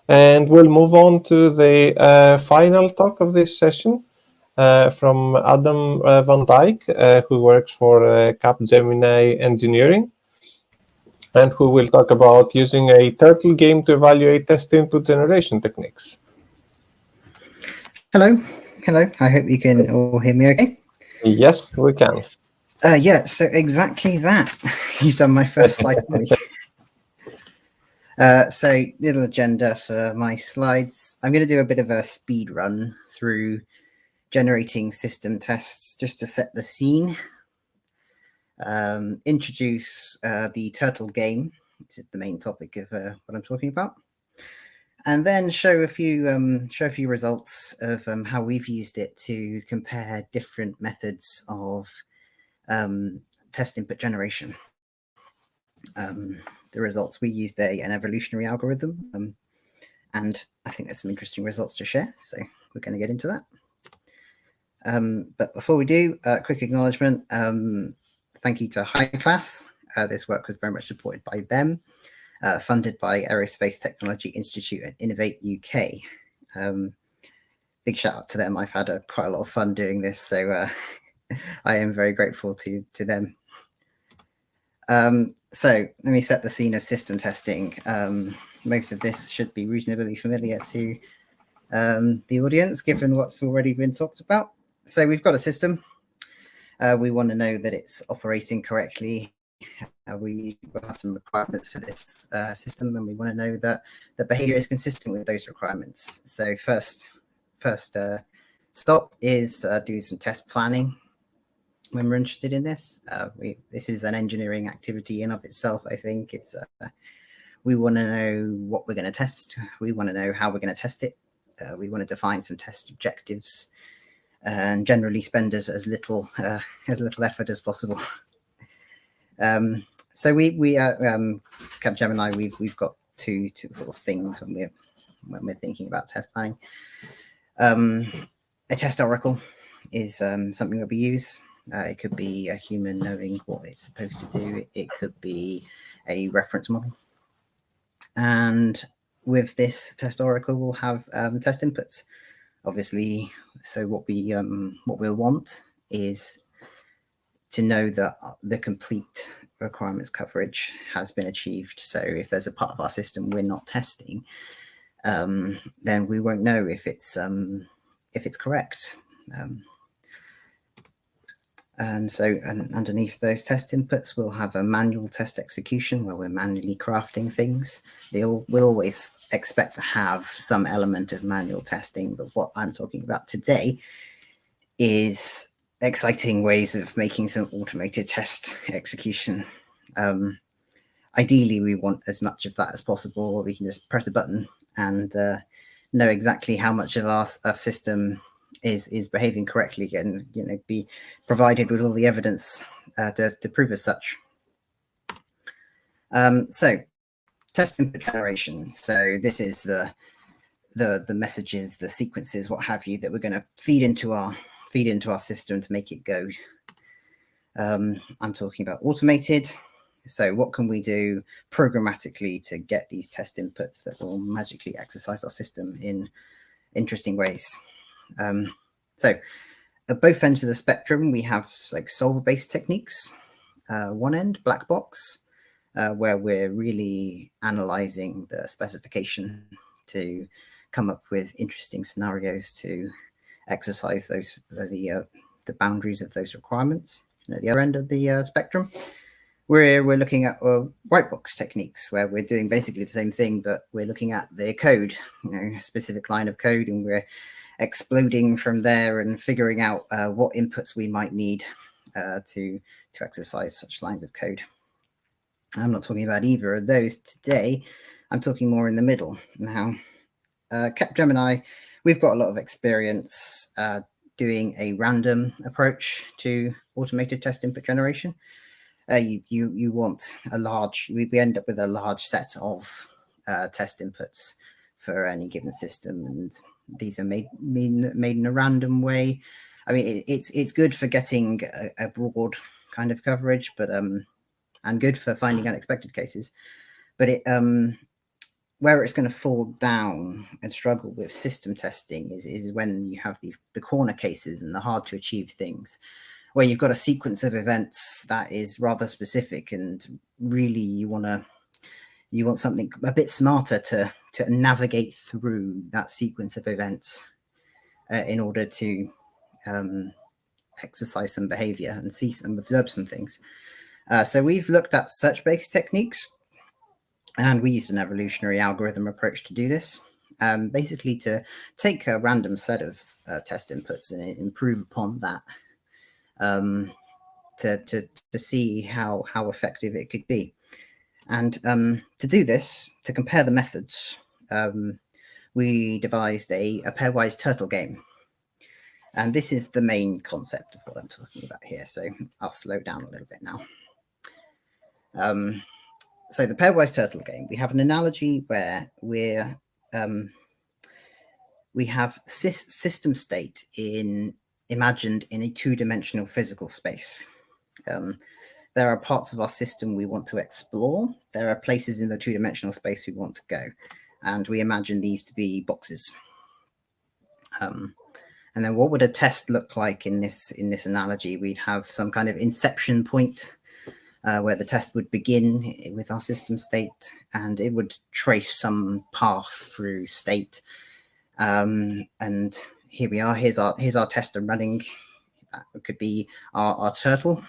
And we'll move on to the final talk of this session from Adam Van Dyke, who works for Capgemini Engineering, and who will talk about using a turtle game to evaluate test input generation techniques. Hello. I hope you can all hear me okay. Yes, we can. Yeah, so exactly that. You've done my first slide for me. So little agenda for my slides. I'm going to do a bit of a speed run through generating system tests just to set the scene. Introduce the turtle game, which is the main topic of what I'm talking about, and then show a few results of how we've used it to compare different methods of test input generation. The results, we used an evolutionary algorithm, and I think there's some interesting results to share, so we're going to get into that. But before we do, quick acknowledgement. Thank you to High Class. This work was very much supported by them, funded by Aerospace Technology Institute and Innovate UK. Big shout out to them. I've had quite a lot of fun doing this, so I am very grateful to them. So let me set the scene of system testing. Most of this should be reasonably familiar to the audience, given what's already been talked about. So we've got a system. We want to know that it's operating correctly. We will have some requirements for this system, and we want to know that the behavior is consistent with those requirements. So first stop is do some test planning. When we're interested in this, this is an engineering activity in of itself. I think it's we want to know what we're going to test. We want to know how we're going to test it. We want to define some test objectives, and generally spend as little effort as possible. So we Capgemini, we've got two sort of things when we're thinking about test planning. A test oracle is something that we use. It could be a human knowing what it's supposed to do. It could be a reference model. And with this test oracle, we'll have test inputs, obviously. So what we'll want is to know that the complete requirements coverage has been achieved. So if there's a part of our system we're not testing, then we won't know if it's correct. And so underneath those test inputs, we'll have a manual test execution where we're manually crafting things. We'll always expect to have some element of manual testing, but what I'm talking about today is exciting ways of making some automated test execution. Ideally, we want as much of that as possible, or we can just press a button and know exactly how much of our system is behaving correctly, and be provided with all the evidence to prove as such. So test input generation. So this is the messages, the sequences, what have you, that we're going to feed into our system to make it go. I'm talking about automated. So what can we do programmatically to get these test inputs that will magically exercise our system in interesting ways? So at both ends of the spectrum, we have like solver-based techniques. One end, black box, where we're really analyzing the specification to come up with interesting scenarios to exercise the boundaries of those requirements. And at the other end of the spectrum, we're looking at white box techniques, where we're doing basically the same thing, but we're looking at the code, a specific line of code, and we're exploding from there and figuring out what inputs we might need to exercise such lines of code. I'm not talking about either of those today. I'm talking more in the middle. Now, Capgemini, we've got a lot of experience doing a random approach to automated test input generation. You want we end up with a large set of test inputs for any given system, and these are made in a random way. I mean, it's good for getting a broad kind of coverage, but and good for finding unexpected cases. But where it's going to fall down and struggle with system testing is when you have the corner cases and the hard to achieve things, where you've got a sequence of events that is rather specific, and really you want something a bit smarter to navigate through that sequence of events in order to exercise some behavior and see and observe some things. So we've looked at search-based techniques, and we used an evolutionary algorithm approach to do this, basically to take a random set of test inputs and improve upon that to see how effective it could be. And to do this, to compare the methods, we devised a pairwise turtle game. And this is the main concept of what I'm talking about here. So I'll slow down a little bit now. So the pairwise turtle game, we have an analogy where we have system state imagined in a two-dimensional physical space. There are parts of our system we want to explore. There are places in the two-dimensional space we want to go. And we imagine these to be boxes. And then what would a test look like in this analogy? We'd have some kind of inception point where the test would begin with our system state, and it would trace some path through state. And here we are. Here's our tester running. That could be our turtle.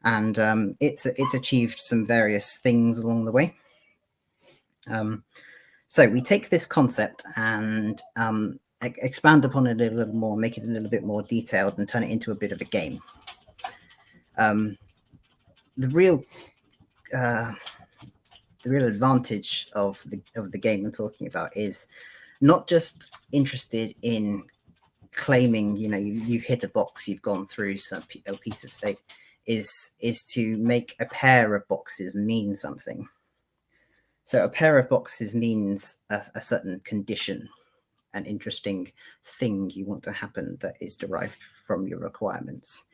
And it's achieved some various things along the way. So we take this concept and expand upon it a little more, make it a little bit more detailed, and turn it into a bit of a game. The real advantage of the game I'm talking about is not just interested in claiming, you've hit a box, you've gone through a piece of state, is to make a pair of boxes mean something. So a pair of boxes means a certain condition, an interesting thing you want to happen that is derived from your requirements.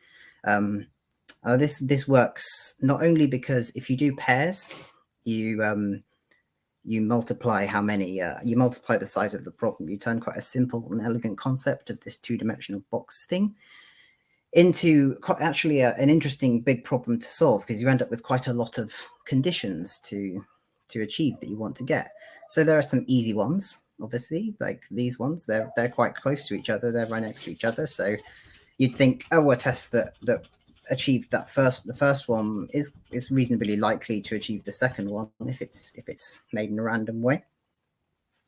This works not only because if you do pairs, you multiply how many, you multiply the size of the problem. You turn quite a simple and elegant concept of this two-dimensional box thing into actually an interesting big problem to solve, because you end up with quite a lot of conditions to achieve that you want to get. So there are some easy ones, obviously, like these ones. They're quite close to each other. They're right next to each other. So you'd think, oh, a test that achieved the first one is reasonably likely to achieve the second one if it's made in a random way.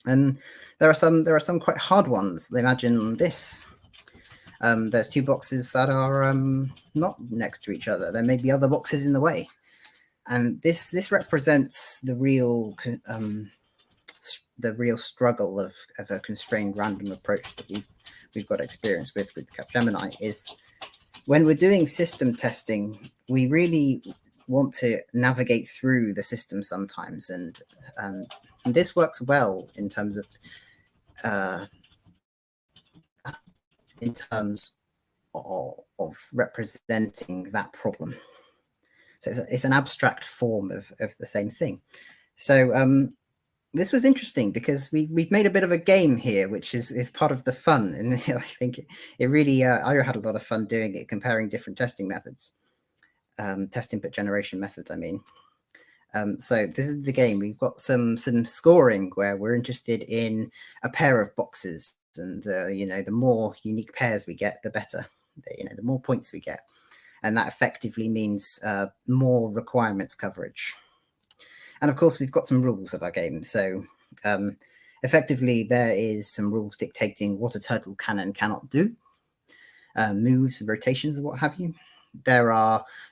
And there are some quite hard ones. Imagine this. There's two boxes that are not next to each other. There may be other boxes in the way. And this represents the real struggle of a constrained random approach that we've got experience with Capgemini. Is when we're doing system testing, we really want to navigate through the system sometimes, and this works well in terms of representing that problem. So it's an abstract form of the same thing. So this was interesting because we've made a bit of a game here, which is part of the fun. And I think it really, I had a lot of fun doing it, comparing different testing methods, test input generation methods, I mean. So this is the game. We've got some scoring where we're interested in a pair of boxes, and the more unique pairs we get, the better. The more points we get. And that effectively means more requirements coverage. And of course, we've got some rules of our game. So effectively, there is some rules dictating what a turtle can and cannot do, moves, rotations, and what have you. There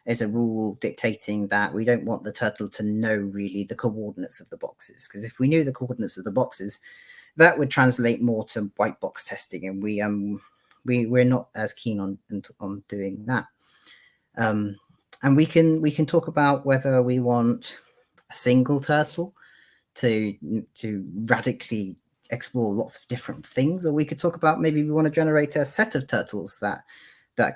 is a rule dictating that we don't want the turtle to know really the coordinates of the boxes, because if we knew the coordinates of the boxes, that would translate more to white box testing, and we're not as keen on doing that. And we can talk about whether we want a single turtle to radically explore lots of different things, or we could talk about maybe we want to generate a set of turtles that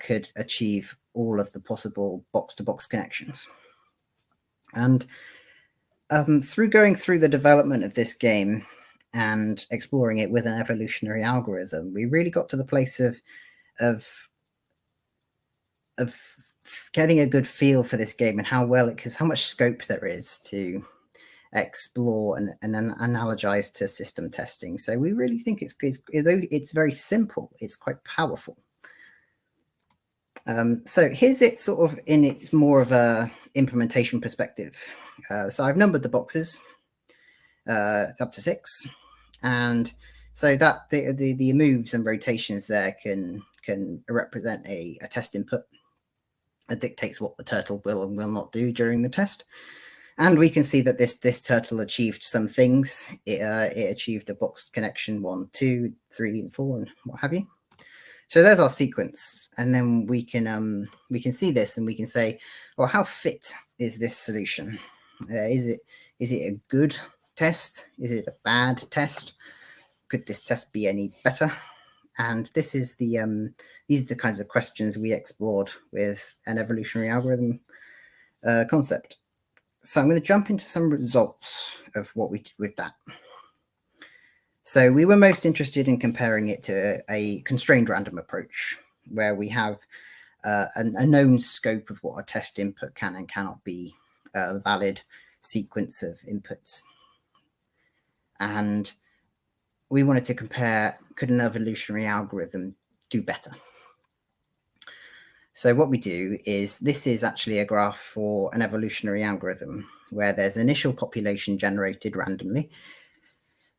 could achieve all of the possible box-to-box connections. And Through going through the development of this game and exploring it with an evolutionary algorithm, we really got to the place of getting a good feel for this game and how well because how much scope there is to explore and analogize to system testing. So we really think although it's very simple, it's quite powerful. So here's it sort of in its more of a implementation perspective. So I've numbered the boxes. It's up to 6, and so that the moves and rotations there can represent a test input that dictates what the turtle will and will not do during the test. And we can see that this turtle achieved some things. It achieved a box connection 1, 2, 3, and 4, and what have you. So there's our sequence, and then we can see this, and we can say, well, how fit is this solution? Is it a good test? Is it a bad test? Could this test be any better? And this is these are the kinds of questions we explored with an evolutionary algorithm concept. So I'm going to jump into some results of what we did with that. So we were most interested in comparing it to a constrained random approach, where we have a known scope of what a test input can and cannot be, a valid sequence of inputs. And we wanted to compare, could an evolutionary algorithm do better? So what we do is, this is actually a graph for an evolutionary algorithm where there's initial population generated randomly,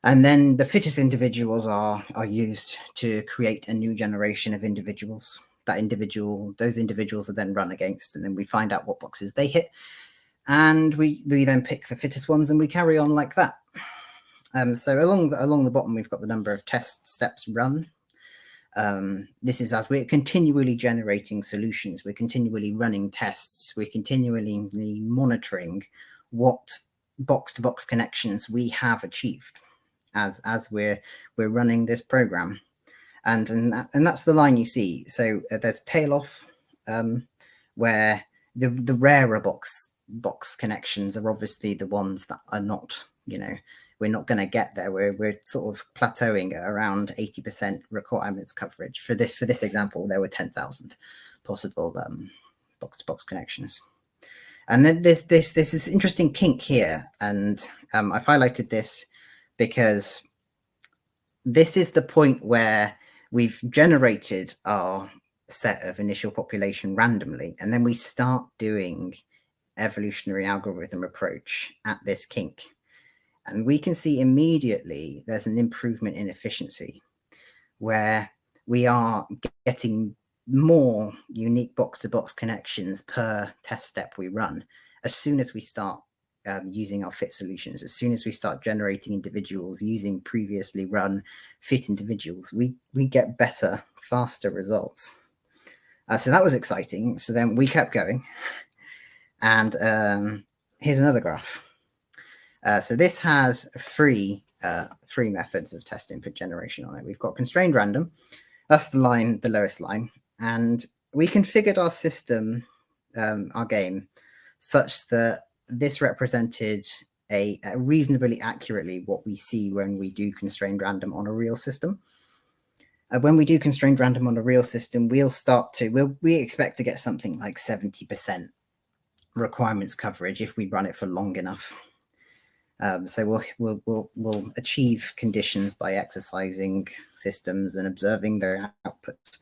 and then the fittest individuals are used to create a new generation of individuals. Those individuals are then run against, and then we find out what boxes they hit, and we then pick the fittest ones, and we carry on like that. So along the bottom, we've got the number of test steps run. This is as we're continually generating solutions, we're continually running tests, we're continually monitoring what box-to-box connections we have achieved as we're running this program, and that's the line you see. So there's tail off, where the rarer box connections are obviously the ones that are not, we're not going to get there. We're sort of plateauing at around 80% requirements coverage. For this example, there were 10,000 possible box-to-box connections. And then there's this interesting kink here, and I've highlighted this because this is the point where we've generated our set of initial population randomly, and then we start doing evolutionary algorithm approach at this kink. And we can see immediately there's an improvement in efficiency, where we are getting more unique box-to-box connections per test step we run as soon as we start using our fit solutions. As soon as we start generating individuals using previously run fit individuals, we get better, faster results. So that was exciting. So then we kept going, and here's another graph. So this has three methods of test input generation on it. We've got constrained random. That's the line, the lowest line. And we configured our system, our game, such that this represented a reasonably accurately what we see when we do constrained random on a real system. When we do constrained random on a real system, we expect to get something like 70% requirements coverage if we run it for long enough. So we'll achieve conditions by exercising systems and observing their outputs,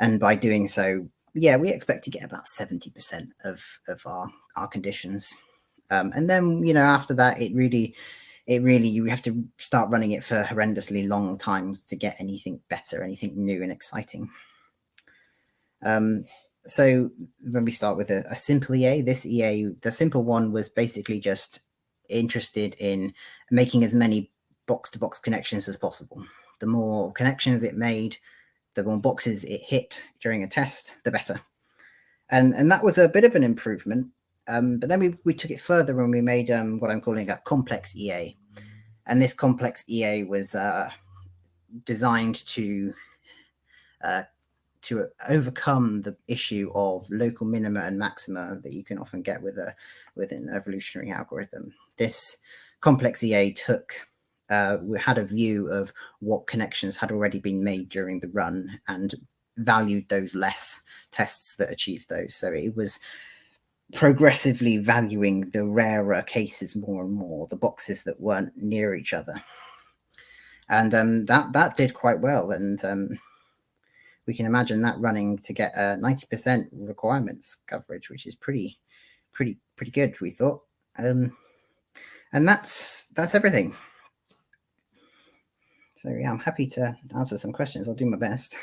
and by doing so, yeah, we expect to get about 70% of our conditions. And then, after that, it really you have to start running it for horrendously long times to get anything better, anything new and exciting. So when we start with a simple EA, the simple one was basically just interested in making as many box-to-box connections as possible. The more connections it made, the more boxes it hit during a test, the better. And that was a bit of an improvement. But then we took it further when we made what I'm calling a complex EA. And this complex EA was designed to to overcome the issue of local minima and maxima that you can often get with an evolutionary algorithm. This complex EA we had a view of what connections had already been made during the run and valued those less tests that achieved those. So it was progressively valuing the rarer cases more and more, the boxes that weren't near each other. And that did quite well. And we can imagine that running to get 90% requirements coverage, which is pretty good, we thought. And that's everything. So yeah, I'm happy to answer some questions. I'll do my best.